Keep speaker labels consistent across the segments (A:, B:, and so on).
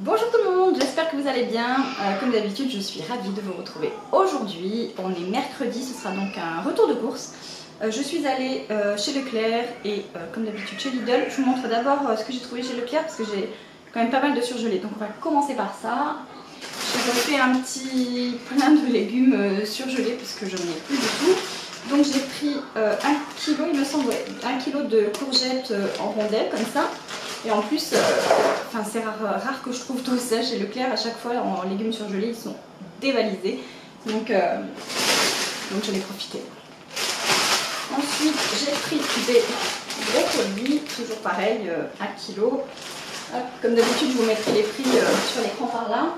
A: Bonjour tout le monde, j'espère que vous allez bien. Comme d'habitude, je suis ravie de vous retrouver aujourd'hui. On est mercredi, ce sera donc un retour de course. Je suis allée chez Leclerc et comme d'habitude chez Lidl. Je vous montre d'abord ce que j'ai trouvé chez Leclerc parce que j'ai quand même pas mal de surgelés. Donc on va commencer par ça. J'ai refait un petit plein de légumes surgelés parce que j'en ai plus du tout. Donc j'ai pris 1 kg, il me semble, 1 kg de courgettes en rondelles comme ça. Et en plus, c'est rare que je trouve tout ça chez Leclerc. À chaque fois, en légumes surgelés, ils sont dévalisés. Donc j'en ai profité. Ensuite, j'ai pris des brocolis, toujours pareil, 1 kg. Comme d'habitude, je vous mettrai les prix sur l'écran par là.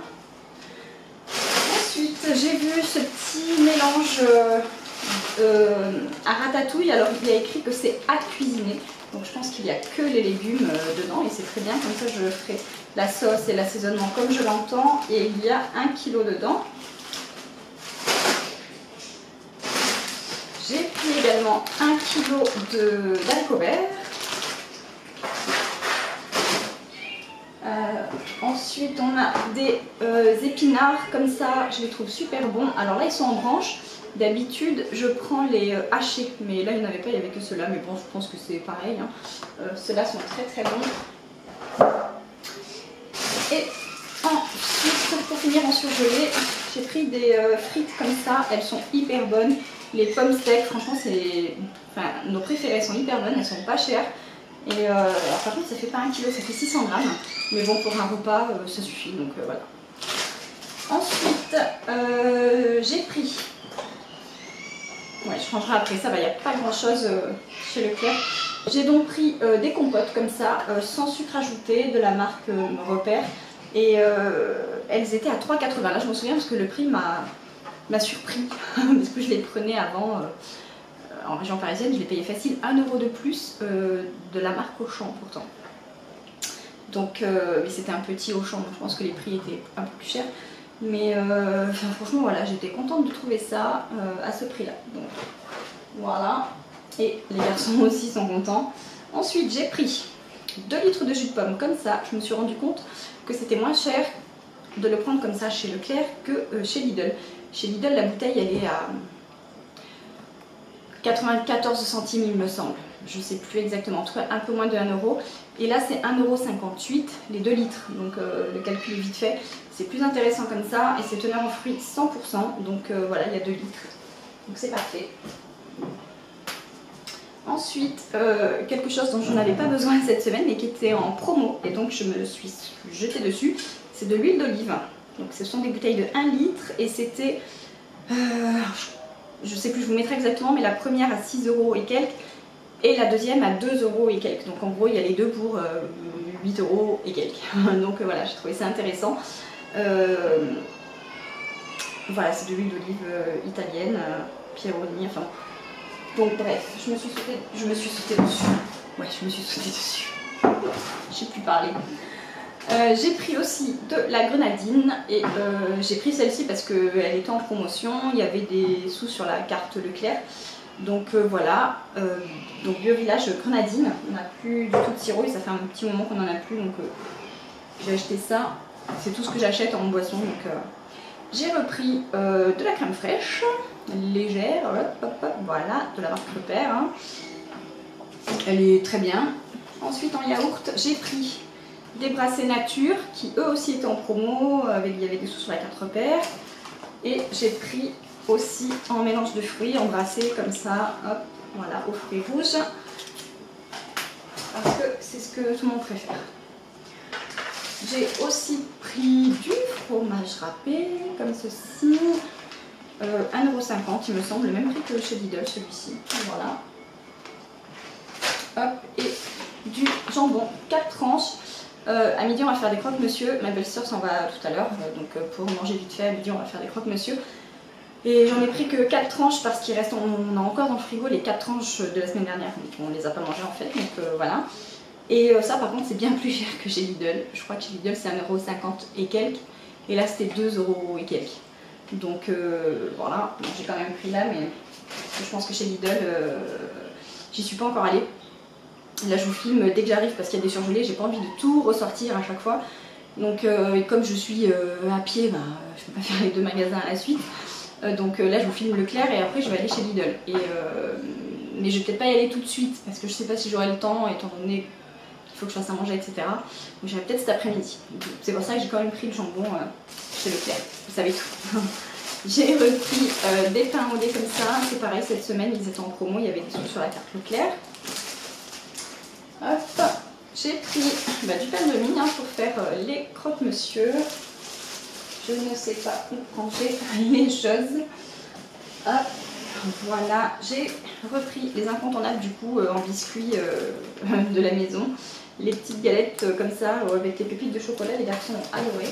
A: Ensuite, j'ai vu ce petit mélange à ratatouille. Alors, il y a écrit que c'est à cuisiner. Donc je pense qu'il n'y a que les légumes dedans et c'est très bien, comme ça je ferai la sauce et l'assaisonnement comme je l'entends. Et il y a 1 kg dedans. J'ai pris également 1 kg d'haricots verts. Ensuite on a des épinards comme ça, je les trouve super bons. Alors là ils sont en branches. D'habitude, je prends les hachés, mais là il n'y en avait pas, il n'y avait que ceux-là, mais bon, je pense que c'est pareil. Hein. Ceux-là sont très très bons. Et ensuite, pour finir en surgelé, j'ai pris des frites comme ça, elles sont hyper bonnes. Les pommes steak, franchement, c'est nos préférées, sont hyper bonnes, elles sont pas chères. Et alors, par contre, ça fait pas 1 kg, ça fait 600 grammes, mais bon, pour un repas, ça suffit, donc voilà. Ensuite, j'ai pris... Ouais, je changerai après, ça va, il n'y a pas grand chose chez Leclerc. J'ai donc pris des compotes comme ça, sans sucre ajouté, de la marque Repère. Et elles étaient à 3,80. Là, je me souviens parce que le prix m'a surpris. Parce que je les prenais avant en région parisienne, je les payais facile 1 € de plus de la marque Auchan pourtant. Donc, mais c'était un petit Auchan, donc je pense que les prix étaient un peu plus chers. Mais franchement voilà, j'étais contente de trouver ça à ce prix là. Donc voilà, et les garçons aussi sont contents. Ensuite j'ai pris 2 litres de jus de pomme comme ça. Je me suis rendu compte que c'était moins cher de le prendre comme ça chez Leclerc que chez Lidl. Chez Lidl la bouteille elle est à 94 centimes il me semble. Je ne sais plus exactement, en tout cas un peu moins de 1 €. Et là c'est 1,58 € les 2 litres, donc le calcul est vite fait. C'est plus intéressant comme ça et c'est teneur en fruits 100%, donc voilà, il y a 2 litres. Donc c'est parfait. Ensuite, quelque chose dont je n'avais pas besoin cette semaine mais qui était en promo et donc je me suis jetée dessus, c'est de l'huile d'olive. Donc ce sont des bouteilles de 1 litre et c'était, je sais plus, je vous mettrai exactement, mais la première à 6 € et quelques. Et la deuxième à 2 € et quelques. Donc en gros il y a les deux pour 8 € et quelques. Donc voilà, j'ai trouvé ça intéressant. Voilà, c'est de l'huile d'olive italienne, Pieroni, enfin. Donc bref, je me suis sautée dessus. Ouais, je me suis sautée dessus. Je sais plus parler. J'ai pris aussi de la grenadine et j'ai pris celle-ci parce qu'elle était en promotion. Il y avait des sous sur la carte Leclerc. Donc voilà, donc Bio Village grenadine, on n'a plus du tout de sirop et ça fait un petit moment qu'on n'en a plus, donc j'ai acheté ça, c'est tout ce que j'achète en boisson. Donc j'ai repris de la crème fraîche, légère, voilà, de la marque Repère, hein. Elle est très bien. Ensuite en yaourt, j'ai pris des brassés nature qui eux aussi étaient en promo, il y avait des sous sur la carte Repère, et j'ai pris aussi en mélange de fruits, embrassés comme ça, hop, voilà, aux fruits rouges, parce que c'est ce que tout le monde préfère. J'ai aussi pris du fromage râpé, comme ceci, 1,50 € il me semble, le même prix que chez Lidl celui-ci, voilà. Hop, et du jambon, 4 tranches. À midi on va faire des croque-monsieur, ma belle-sœur s'en va tout à l'heure, donc pour manger vite fait à midi on va faire des croque-monsieur. Et j'en ai pris que 4 tranches parce qu'il reste, on a encore dans le frigo les 4 tranches de la semaine dernière, donc on les a pas mangées en fait, donc voilà. Et ça par contre c'est bien plus cher que chez Lidl, je crois que chez Lidl c'est 1,50 € et quelques, et là c'était 2 € et quelques. Donc voilà, bon, j'ai quand même pris là, mais je pense que chez Lidl, j'y suis pas encore allée. Là je vous filme dès que j'arrive parce qu'il y a des surgelés, j'ai pas envie de tout ressortir à chaque fois. Donc et comme je suis à pied, bah, je peux pas faire les 2 magasins à la suite. Donc là je vous filme Leclerc et après je vais aller chez Lidl. Mais je vais peut-être pas y aller tout de suite parce que je sais pas si j'aurai le temps étant donné qu'il faut que je fasse à manger, etc. Donc j'irai peut-être cet après-midi. C'est pour ça que j'ai quand même pris le jambon chez Leclerc. Vous savez tout. J'ai repris des pains au lait comme ça. C'est pareil, cette semaine ils étaient en promo, il y avait des trucs sur la carte Leclerc. Hop, j'ai pris du pain de mie pour faire les croque-monsieur. Je ne sais pas où ranger les choses. Hop, voilà, j'ai repris les incontournables du coup en biscuits de la maison. Les petites galettes comme ça avec les pépites de chocolat, les garçons ont adoré.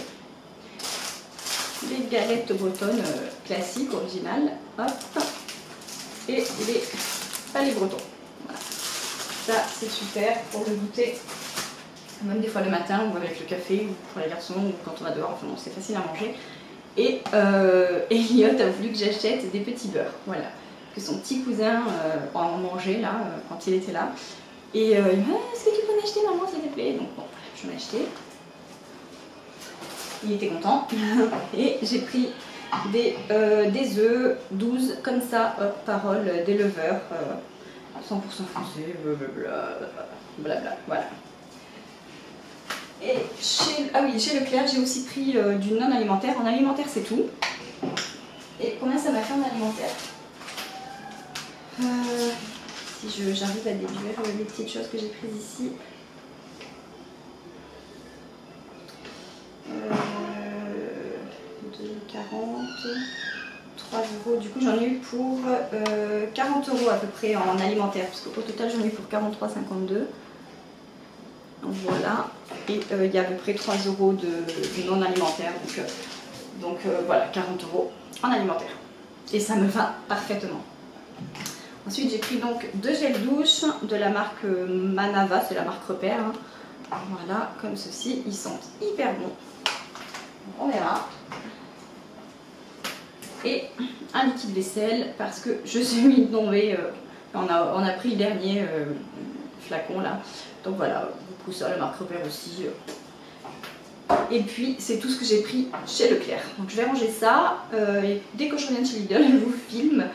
A: Les galettes bretonnes classiques, originales. Hop, et les palais bretons. Voilà. Ça c'est super pour le goûter. Même des fois le matin ou avec le café ou pour les garçons ou quand on va dehors, enfin bon, c'est facile à manger. Et Elliot a voulu que j'achète des petits beurres, voilà, que son petit cousin en mangeait là quand il était là. Et il m'a dit est-ce que tu peux m'acheter maman s'il te plaît? Donc bon, je m'ai acheté. Il était content. Et j'ai pris des œufs 12 comme ça, hop, parole, des leveurs, 100% français, blablabla, voilà. Et chez Leclerc, j'ai aussi pris du non alimentaire. En alimentaire, c'est tout. Et combien ça m'a fait en alimentaire? Si j'arrive à déduire les petites choses que j'ai prises ici. 2,40, 3 euros. Du coup, j'en ai eu pour 40 euros à peu près en alimentaire. Parce qu'au total, j'en ai eu pour 43,52. Donc voilà, et il y a à peu près 3 euros de non alimentaire, donc voilà, 40 euros en alimentaire. Et ça me va parfaitement. Ensuite j'ai pris donc 2 gels douche de la marque Manava, c'est la marque Repère. Hein. Voilà, comme ceci, ils sentent hyper bons. On verra. Et un liquide vaisselle parce que je suis tombée, on a pris le dernier flacon là, donc voilà. Ça, la marque Repère aussi. Et puis c'est tout ce que j'ai pris chez Leclerc. Donc je vais ranger ça. Et dès que je reviens de chez Lidl, je vous filme.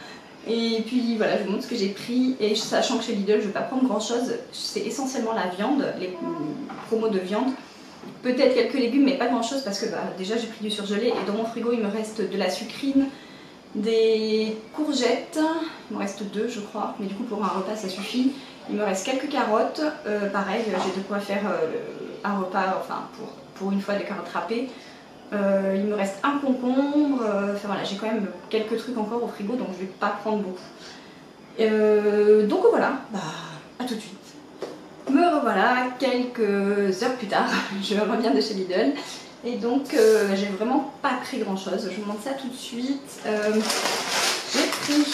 A: Et puis voilà, je vous montre ce que j'ai pris. Et sachant que chez Lidl, je ne vais pas prendre grand chose. C'est essentiellement la viande, les promos de viande. Peut-être quelques légumes, mais pas grand chose parce que déjà j'ai pris du surgelé. Et dans mon frigo, il me reste de la sucrine, des courgettes. Il me reste 2, je crois. Mais du coup, pour un repas, ça suffit. Il me reste quelques carottes, pareil, j'ai de quoi faire un repas, enfin pour une fois des carottes râpées. Il me reste un concombre, enfin voilà, j'ai quand même quelques trucs encore au frigo, donc je vais pas prendre beaucoup. Donc voilà, à tout de suite. Me revoilà quelques heures plus tard, je reviens de chez Lidl. Et donc j'ai vraiment pas pris grand chose, je vous montre ça tout de suite. J'ai pris,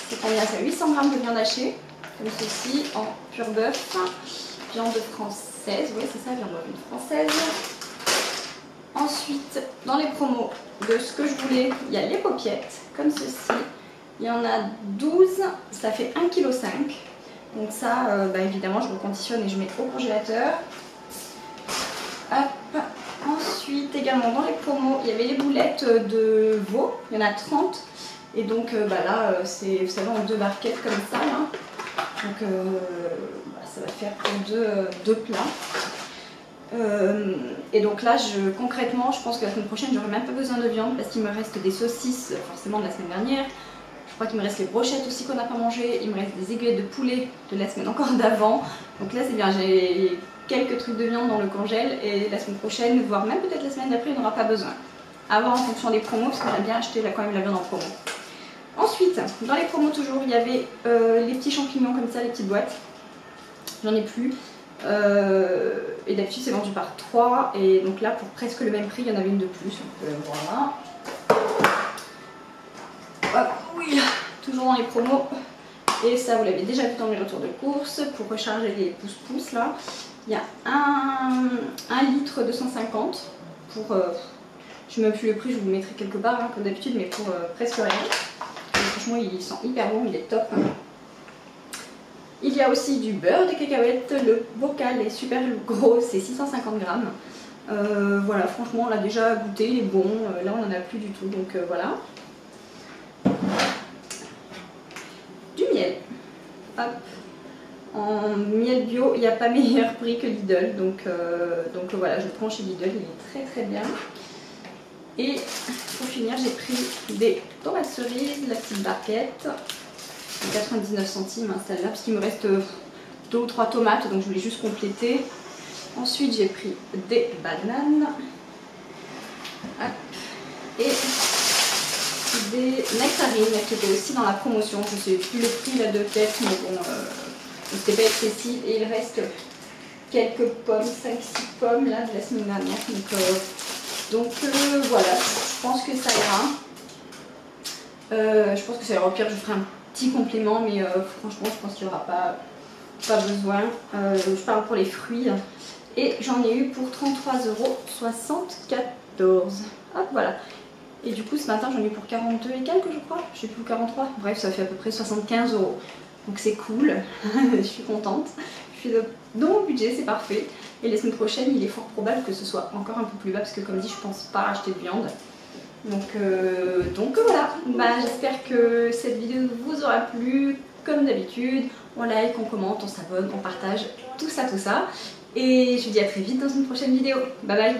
A: c'est combien ça, 800 g de viande hachée. Comme ceci, en pur bœuf, viande française, oui c'est ça, viande française. Ensuite, dans les promos de ce que je voulais, il y a les paupiètes, comme ceci. Il y en a 12, ça fait 1,5 kg. Donc ça, évidemment, je reconditionne et je mets au congélateur. Hop. Ensuite, également dans les promos, il y avait les boulettes de veau, il y en a 30. Et donc là, c'est, vous savez, en 2 barquettes comme ça, là. Donc ça va faire pour deux plats. Et donc là, concrètement, je pense que la semaine prochaine, j'aurai même pas besoin de viande parce qu'il me reste des saucisses, forcément de la semaine dernière. Je crois qu'il me reste les brochettes aussi qu'on n'a pas mangé. Il me reste des aiguillettes de poulet de la semaine encore d'avant. Donc là, c'est bien, j'ai quelques trucs de viande dans le congèle et la semaine prochaine, voire même peut-être la semaine d'après, on n'aura pas besoin. À voir en fonction des promos parce que j'aime bien acheter quand même la viande en promo. Ensuite, dans les promos toujours, il y avait les petits champignons comme ça, les petites boîtes. J'en ai plus. Et d'habitude c'est vendu par 3. Et donc là, pour presque le même prix, il y en avait une de plus. Donc voilà. Hop, oui, toujours dans les promos. Et ça, vous l'avez déjà vu dans mes retours de course. Pour recharger les pouces-pouces là, il y a 1 litre 250 pour... je ne sais même plus le prix, je vous le mettrai quelque part hein, comme d'habitude, mais pour presque rien. Franchement, il sent hyper bon, il est top. Il y a aussi du beurre de cacahuète. Le bocal est super gros, c'est 650 grammes. Voilà, franchement on l'a déjà goûté, il est bon, là on n'en a plus du tout, donc voilà. Du miel, hop, en miel bio, il n'y a pas meilleur prix que Lidl, donc voilà, je le prends chez Lidl, il est très très bien. Et pour finir, j'ai pris des tomates cerises, la petite barquette, 99 centimes celle-là, parce qu'il me reste 2 ou 3 tomates, donc je voulais juste compléter. Ensuite, j'ai pris des bananes. Hop. Et des nectarines qui étaient aussi dans la promotion. Je ne sais plus le prix là de tête, mais bon, c'était pas excessif. Et il reste quelques pommes, 5-6 pommes là de la semaine dernière. Donc voilà, je pense que ça ira. Je pense que ça ira. Au pire, je ferai un petit complément, mais franchement, je pense qu'il n'y aura pas besoin. Je parle pour les fruits. Et j'en ai eu pour 33,74 €. Hop, voilà. Et du coup, ce matin, j'en ai eu pour 42 et quelques, je crois. Je sais plus, 43. Bref, ça fait à peu près 75 €. Donc c'est cool. Je suis contente. Je suis dans mon budget, c'est parfait. Et la semaine prochaine, il est fort probable que ce soit encore un peu plus bas parce que, comme dit, je pense pas acheter de viande. Donc voilà. Bah, j'espère que cette vidéo vous aura plu. Comme d'habitude, on like, on commente, on s'abonne, on partage, tout ça. Et je vous dis à très vite dans une prochaine vidéo. Bye bye.